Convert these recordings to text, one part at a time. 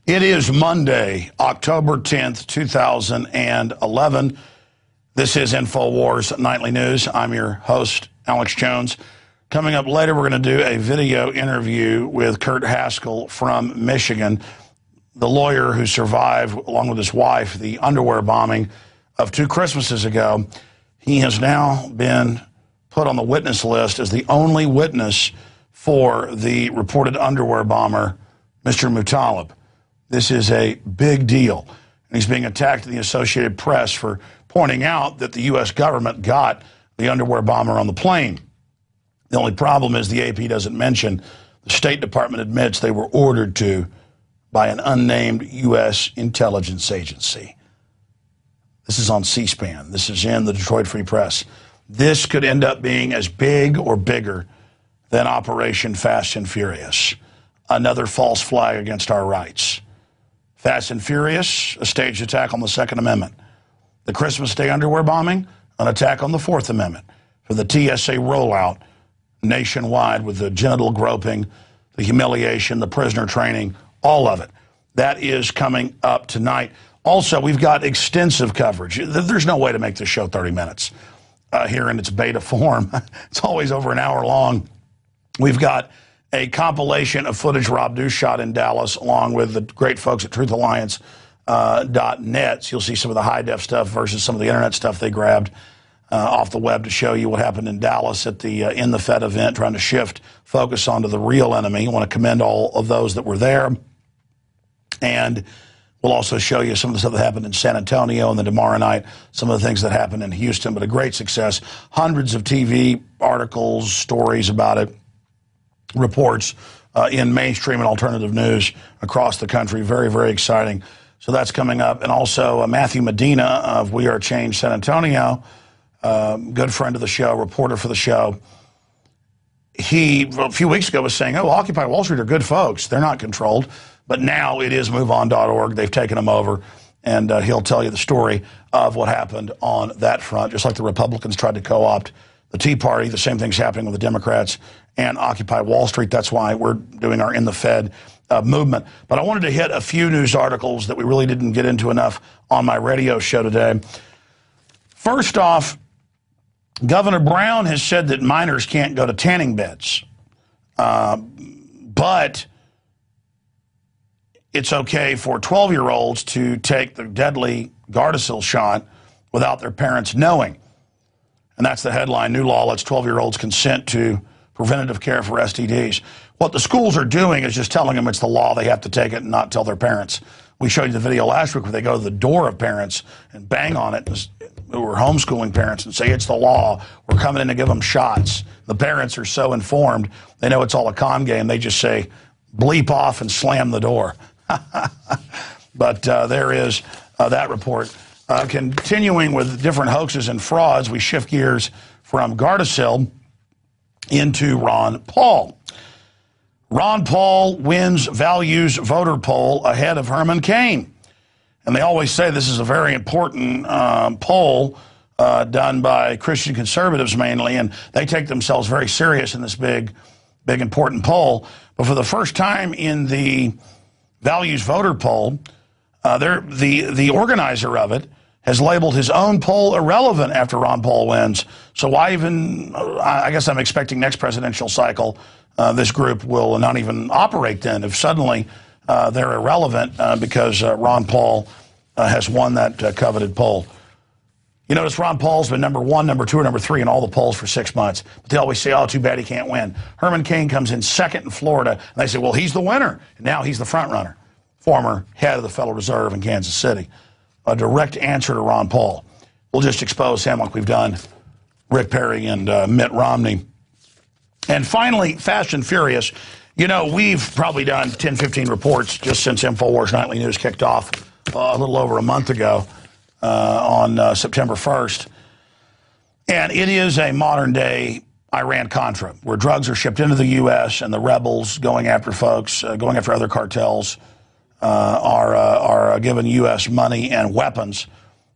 It is Monday, October 10th, 2011. This is InfoWars Nightly News. I'm your host, Alex Jones. Coming up later, we're going to do a video interview with Kurt Haskell from Michigan, the lawyer who survived, along with his wife, the underwear bombing of 2 Christmases ago. He has now been put on the witness list as the only witness for the reported underwear bomber, Mr. Muttalib. This is a big deal. And he's being attacked in the Associated Press for pointing out that the U.S. government got the underwear bomber on the plane. The only problem is the AP doesn't mention the State Department admits they were ordered to by an unnamed U.S. intelligence agency. This is on C-SPAN. This is in the Detroit Free Press. This could end up being as big or bigger than Operation Fast and Furious. Another false flag against our rights. Fast and Furious, a staged attack on the Second Amendment. The Christmas Day underwear bombing, an attack on the Fourth Amendment. For the TSA rollout nationwide with the genital groping, the humiliation, the prisoner training, all of it. That is coming up tonight. Also, we've got extensive coverage. There's no way to make this show 30 minutes here in its beta form. It's always over an hour long. We've got a compilation of footage Rob Dew shot in Dallas, along with the great folks at TruthAlliance.net. So you'll see some of the high-def stuff versus some of the internet stuff they grabbed off the web to show you what happened in Dallas at the In the Fed event, trying to shift focus onto the real enemy. I want to commend all of those that were there. And we'll also show you some of the stuff that happened in San Antonio and then tomorrow night, some of the things that happened in Houston, but a great success. Hundreds of TV articles, stories about it, reports in mainstream and alternative news across the country. Very, very exciting. So that's coming up. And also Matthew Medina of We Are Change San Antonio, good friend of the show, reporter for the show. He, a few weeks ago, was saying, oh, Occupy Wall Street are good folks. They're not controlled. But now it is MoveOn.org. They've taken them over. And he'll tell you the story of what happened on that front, just like the Republicans tried to co-opt the Tea Party. The same thing's happening with the Democrats and Occupy Wall Street. That's why we're doing our In the Fed movement. But I wanted to hit a few news articles that we really didn't get into enough on my radio show today. First off, Governor Brown has said that minors can't go to tanning beds. But it's okay for 12-year-olds to take the deadly Gardasil shot without their parents knowing. And that's the headline. New law lets 12-year-olds consent to preventative care for STDs. What the schools are doing is just telling them it's the law. They have to take it and not tell their parents. We showed you the video last week where they go to the door of parents and bang on it, who were homeschooling parents, and say it's the law. We're coming in to give them shots. The parents are so informed. They know it's all a con game. They just say, bleep off and slam the door. But there is that report. Continuing with different hoaxes and frauds, we shift gears from Gardasil into Ron Paul. Ron Paul wins values voter poll ahead of Herman Cain. And they always say this is a very important poll done by Christian conservatives mainly, and they take themselves very serious in this big important poll. But for the first time in the values voter poll, the organizer of it has labeled his own poll irrelevant after Ron Paul wins. So why even, I guess I'm expecting next presidential cycle, this group will not even operate then if suddenly they're irrelevant because Ron Paul has won that coveted poll. You notice Ron Paul's been number 1, number 2, or number 3 in all the polls for 6 months. But they always say, oh, too bad he can't win. Herman Cain comes in second in Florida, and they say, well, he's the winner. And now he's the front runner, former head of the Federal Reserve in Kansas City. A direct answer to Ron Paul. We'll just expose him like we've done Rick Perry and Mitt Romney. And finally, Fast and Furious. You know, we've probably done 10, 15 reports just since InfoWars Nightly News kicked off a little over a month ago on September 1st. And it is a modern-day Iran-Contra, where drugs are shipped into the U.S. and the rebels going after folks, going after other cartels, are given U.S. money and weapons.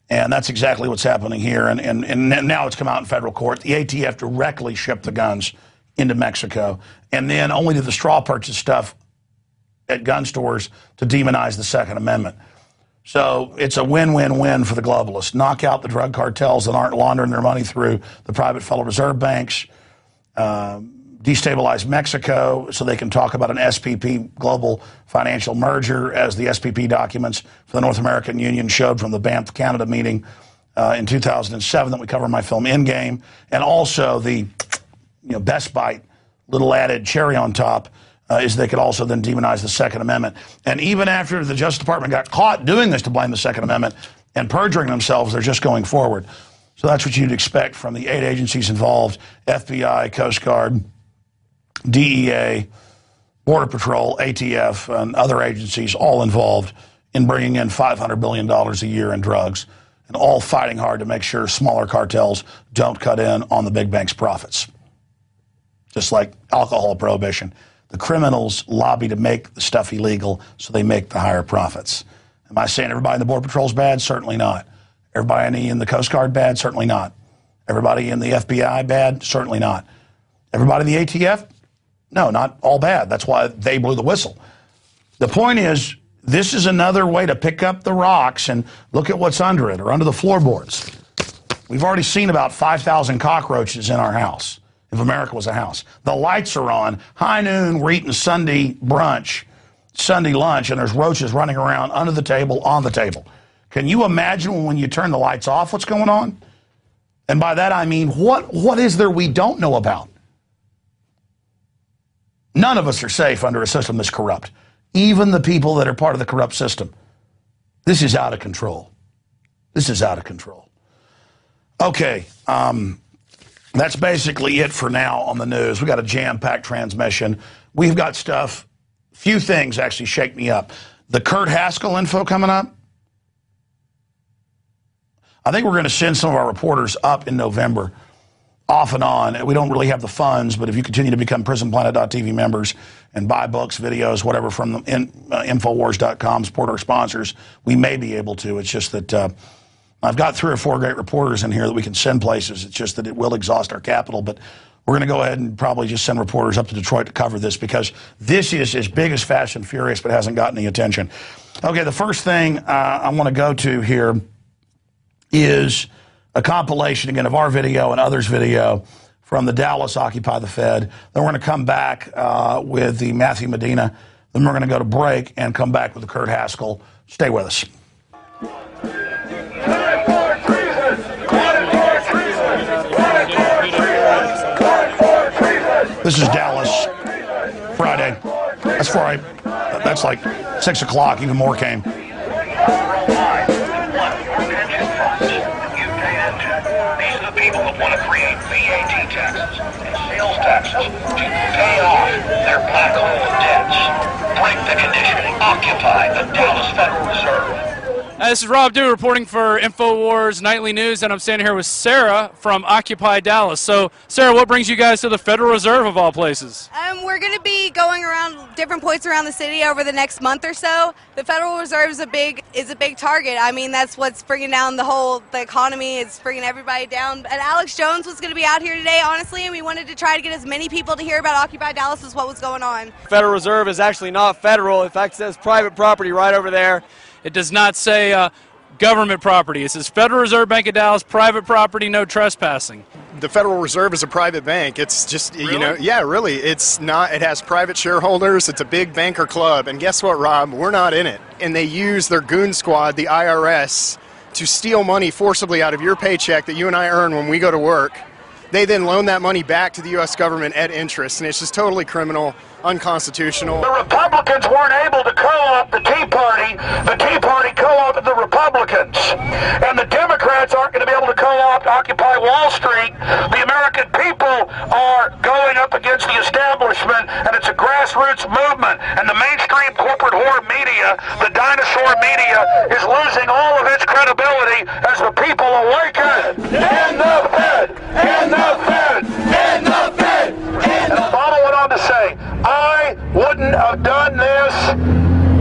And that's exactly what's happening here. And now it's come out in federal court. The ATF directly shipped the guns into Mexico. And then only did the straw purchase stuff at gun stores to demonize the Second Amendment. So it's a win-win-win for the globalists. Knock out the drug cartels that aren't laundering their money through the private Federal Reserve banks. Destabilize Mexico so they can talk about an SPP global financial merger, as the SPP documents for the North American Union showed from the Banff, Canada meeting in 2007 that we cover in my film Endgame. And also the best bite, little added cherry on top, is they could also then demonize the Second Amendment. And even after the Justice Department got caught doing this to blame the Second Amendment and perjuring themselves, they're just going forward. So that's what you'd expect from the 8 agencies involved: FBI, Coast Guard, DEA, Border Patrol, ATF, and other agencies, all involved in bringing in $500 billion a year in drugs, and all fighting hard to make sure smaller cartels don't cut in on the big banks' profits. Just like alcohol prohibition. The criminals lobby to make the stuff illegal so they make the higher profits. Am I saying everybody in the Border Patrol is bad? Certainly not. Everybody in the Coast Guard bad? Certainly not. Everybody in the FBI bad? Certainly not. Everybody in the ATF? No, not all bad. That's why they blew the whistle. The point is, this is another way to pick up the rocks and look at what's under it, or under the floorboards. We've already seen about 5,000 cockroaches in our house, if America was a house. The lights are on. High noon, we're eating Sunday brunch, Sunday lunch, and there's roaches running around under the table, on the table. Can you imagine when you turn the lights off what's going on? And by that I mean, what is there we don't know about? None of us are safe under a system that's corrupt. Even the people that are part of the corrupt system. This is out of control. This is out of control. Okay, that's basically it for now on the news. We got a jam-packed transmission. We've got stuff. Few things actually shake me up. The Kurt Haskell info coming up. I think we're going to send some of our reporters up in November, off and on. We don't really have the funds, but if you continue to become PrisonPlanet.tv members and buy books, videos, whatever from Infowars.com, support our sponsors, we may be able to. It's just that I've got 3 or 4 great reporters in here that we can send places. It's just that it will exhaust our capital, but we're going to go ahead and probably just send reporters up to Detroit to cover this, because this is as big as Fast and Furious, but hasn't gotten any attention. Okay, the first thing I want to go to here is a compilation, again, of our video and others' video from the Dallas Occupy the Fed. Then we're going to come back with the Matthew Medina. Then we're going to go to break and come back with the Kurt Haskell. Stay with us. This is Dallas, Friday. That's Friday. That's like 6 o'clock. Even more came. People that want to create VAT taxes and sales taxes to pay off their black hole debts. Break the condition. Occupy the Dallas Federal Reserve. This is Rob Dew reporting for Infowars Nightly News, and I'm standing here with Sarah from Occupy Dallas. So, Sarah, what brings you guys to the Federal Reserve of all places? We're going to be going around different points around the city over the next month or so. The Federal Reserve is a big target. I mean, that's what's bringing down the economy. It's bringing everybody down. And Alex Jones was going to be out here today, honestly, and we wanted to try to get as many people to hear about Occupy Dallas as what was going on. Federal Reserve is actually not federal. In fact, it says private property right over there. It does not say government property. It says Federal Reserve Bank of Dallas, private property, no trespassing. The Federal Reserve is a private bank. It's just, Really? yeah, really. It's not, it has private shareholders. It's a big banker club. And guess what, Rob? We're not in it. And they use their goon squad, the IRS, to steal money forcibly out of your paycheck that you and I earn when we go to work. They then loan that money back to the U.S. government at interest. And it's just totally criminal, unconstitutional. The Republicans weren't able to co-opt the Tea Party. The Tea Party co-opted the Republicans. And the Democrats aren't going to be able to co-opt Occupy Wall Street. The American people are going up against the establishment, and it's a grassroots movement. And the mainstream corporate whore media, the dinosaur media, is losing all of its credibility as the people awaken. And the Fed! And the Fed! And the Fed! And the Obama went on to say, I wouldn't have done this.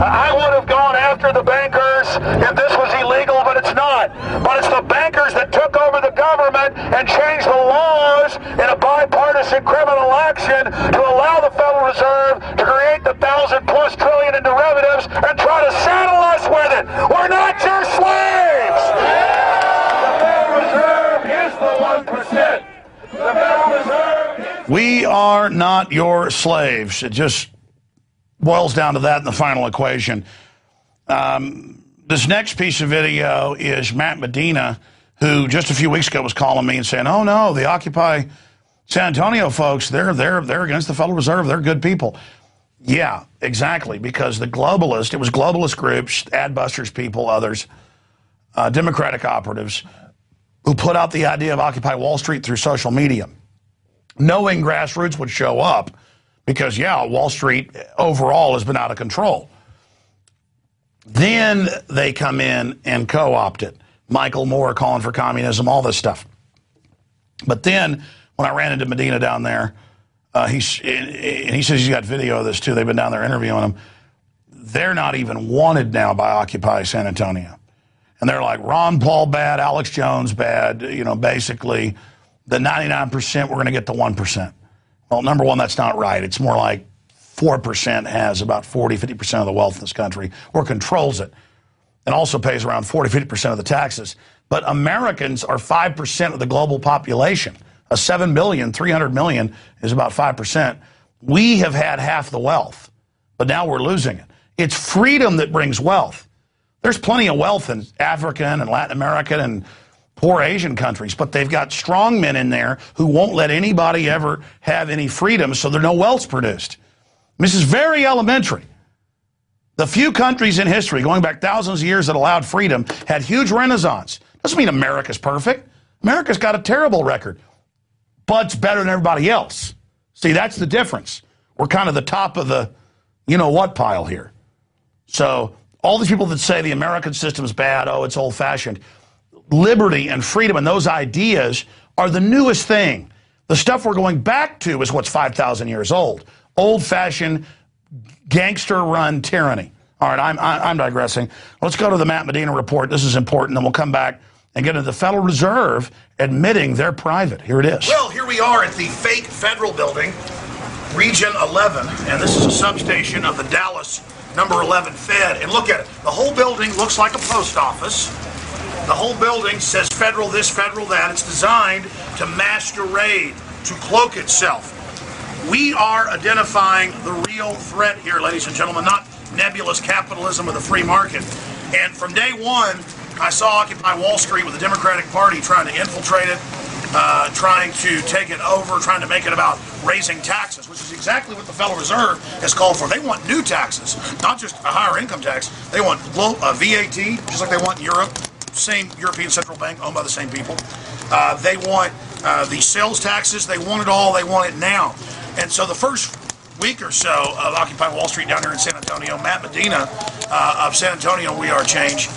I would have gone after the bankers if this was illegal, but it's not. But it's the bankers that took over the government and changed the laws in a bipartisan criminal action to allow the Federal Reserve to create the $1,000+ trillion in We are not your slaves. It just boils down to that in the final equation. This next piece of video is Matt Medina, who just a few weeks ago was calling me and saying, oh, no, the Occupy San Antonio folks, they're against the Federal Reserve. They're good people. Yeah, exactly, because it was globalist groups, Adbusters people, others, Democratic operatives, who put out the idea of Occupy Wall Street through social media, knowing grassroots would show up because, yeah, Wall Street overall has been out of control. Then they come in and co-opt it. Michael Moore calling for communism, all this stuff. But then when I ran into Medina down there, he says he's got video of this too. They've been down there interviewing him. They're not even wanted now by Occupy San Antonio. And they're like, Ron Paul bad, Alex Jones bad, you know, basically the 99%, we're going to get the 1%. Well, number one, that's not right. It's more like 4% has about 40, 50% of the wealth in this country, or controls it, and also pays around 40, 50% of the taxes. But Americans are 5% of the global population. A 7 billion, 300 million is about 5%. We have had half the wealth, but now we're losing it. It's freedom that brings wealth. There's plenty of wealth in African and Latin American and poor Asian countries, but they've got strong men in there who won't let anybody ever have any freedom, so there's no wealth's produced. This is very elementary. The few countries in history, going back thousands of years, that allowed freedom had huge renaissance. Doesn't mean America's perfect. America's got a terrible record, but it's better than everybody else. See, that's the difference. We're kind of the top of the you-know-what pile here. So all these people that say the American system's bad, oh, it's old-fashioned, liberty and freedom and those ideas are the newest thing. The stuff we're going back to is what's 5,000 years old. Old-fashioned, gangster-run tyranny. All right, I'm digressing. Let's go to the Matt Medina report. This is important. Then we'll come back and get into the Federal Reserve admitting they're private. Here it is. Well, here we are at the fake federal building, Region 11, and this is a substation of the Dallas number 11 Fed. And look at it. The whole building looks like a post office. The whole building says federal this, federal that. It's designed to masquerade, to cloak itself. We are identifying the real threat here, ladies and gentlemen, not nebulous capitalism of the free market. And from day one, I saw Occupy Wall Street with the Democratic Party trying to infiltrate it, trying to take it over, trying to make it about raising taxes, which is exactly what the Federal Reserve has called for. They want new taxes, not just a higher income tax. They want VAT, just like they want in Europe, same European Central Bank owned by the same people. They want the sales taxes. They want it all. They want it now. And so the first week or so of Occupy Wall Street down here in San Antonio, Matt Medina of San Antonio We Are Change,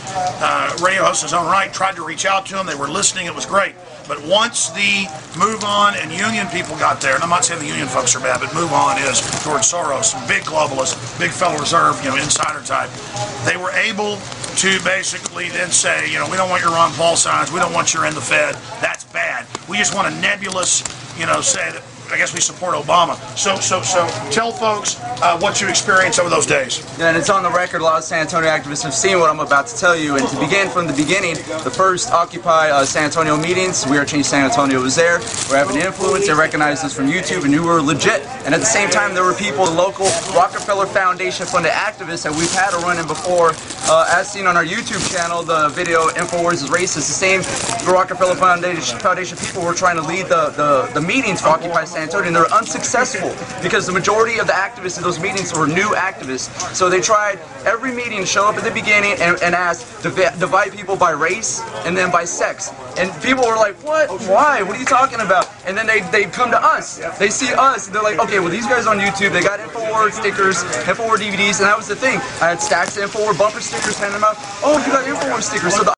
radio host in his own right, tried to reach out to them. They were listening. It was great. But once the Move On and Union people got there, and I'm not saying the Union folks are bad, but Move On is George Soros, big globalist, big Federal Reserve, insider type. They were able to basically then say, we don't want your Ron Paul signs. We don't want your in the Fed. That's bad. We just want a nebulous, say that, I guess we support Obama. So tell folks what you experienced over those days. Yeah, and it's on the record. A lot of San Antonio activists have seen what I'm about to tell you. And to begin from the beginning, the first Occupy San Antonio meetings, We Are Change San Antonio was there. We're having influence. They recognized us from YouTube and knew we were legit. And at the same time, there were people, local Rockefeller Foundation funded activists that we've had a run-in before. As seen on our YouTube channel, the video InfoWars is Racist. The same Rockefeller Foundation people were trying to lead the meetings for Occupy San Antonio, and they're unsuccessful because the majority of the activists in those meetings were new activists. So they tried every meeting to show up at the beginning and ask to divide people by race and then by sex. And people were like, what? Why? What are you talking about? And then they come to us. They see us. And they're like, okay, well, these guys on YouTube, they got InfoWars stickers, InfoWars DVDs, and that was the thing. I had stacks of InfoWars bumper stickers, handing them out. Oh, you got InfoWars stickers. So the